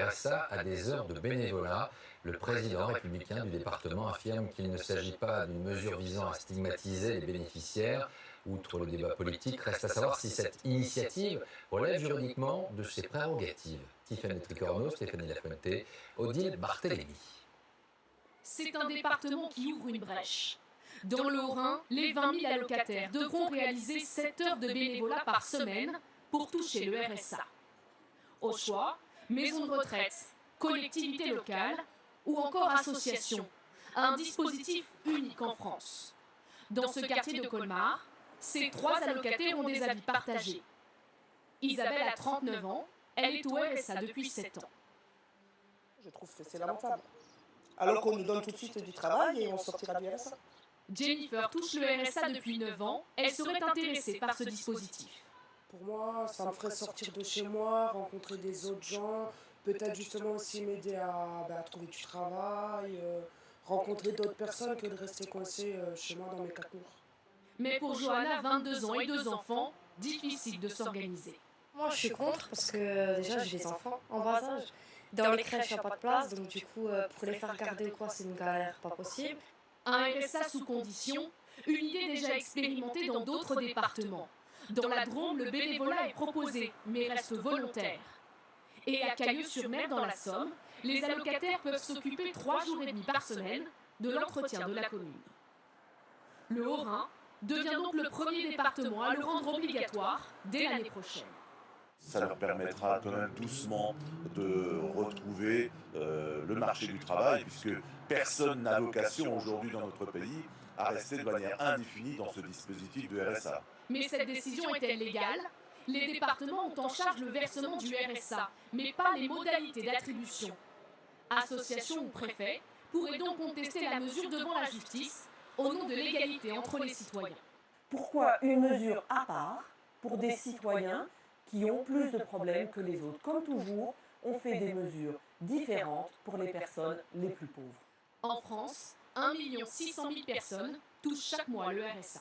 RSA à des heures de bénévolat. Le président républicain du département affirme qu'il ne s'agit pas d'une mesure visant à stigmatiser les bénéficiaires. Outre le débat politique, reste à savoir si cette initiative relève juridiquement de ses prérogatives. Tiffany Tricorno, Stéphanie Lafuente, Odile Barthélémy. C'est un département qui ouvre une brèche. Dans le Haut-Rhin, les 20 000 allocataires devront réaliser 7 heures de bénévolat par semaine pour toucher le RSA. Au choix, maison de retraite, collectivité locale ou encore association. Un dispositif unique en France. Dans ce quartier de Colmar, ces 3 allocataires ont des avis partagés. Isabelle a 39 ans, elle est au RSA depuis 7 ans. Je trouve que c'est lamentable. Alors qu'on nous donne tout de suite du travail et on sortira du RSA. Jennifer touche le RSA depuis 9 ans, elle serait intéressée par ce dispositif. Pour moi, ça me ferait sortir de chez moi, rencontrer des autres gens, peut-être justement aussi m'aider à trouver du travail, rencontrer d'autres personnes que de rester coincé chez moi dans mes 4 murs. Mais pour Johanna, 22 ans et 2 enfants, difficile de s'organiser. Moi, je suis contre parce que déjà, j'ai des enfants en bas âge. Dans les crèches, il n'y a pas de place, donc du coup, pour les faire garder ou quoi, c'est une galère pas possible. Un RSA sous condition, une idée déjà expérimentée dans d'autres départements. Dans la Drôme, le bénévolat est proposé, mais reste volontaire. Et à Cailleux-sur-Mer, dans la Somme, les allocataires peuvent s'occuper 3 jours et demi par semaine de l'entretien de la commune. Le Haut-Rhin devient donc le premier département à le rendre obligatoire dès l'année prochaine. Ça leur permettra quand même doucement de retrouver le marché du travail, puisque personne n'a vocation aujourd'hui dans notre pays à rester de manière indéfinie dans ce dispositif de RSA. Mais cette décision est-elle légale ? Les départements ont en charge le versement du RSA, mais pas les modalités d'attribution. Associations ou préfets pourraient donc contester la mesure devant la justice au nom de l'égalité entre les citoyens. Pourquoi une mesure à part pour des citoyens qui ont plus de problèmes que les autres? Comme toujours, on fait des mesures différentes pour les personnes les plus pauvres. En France, 1 600 000 personnes touchent chaque mois le RSA.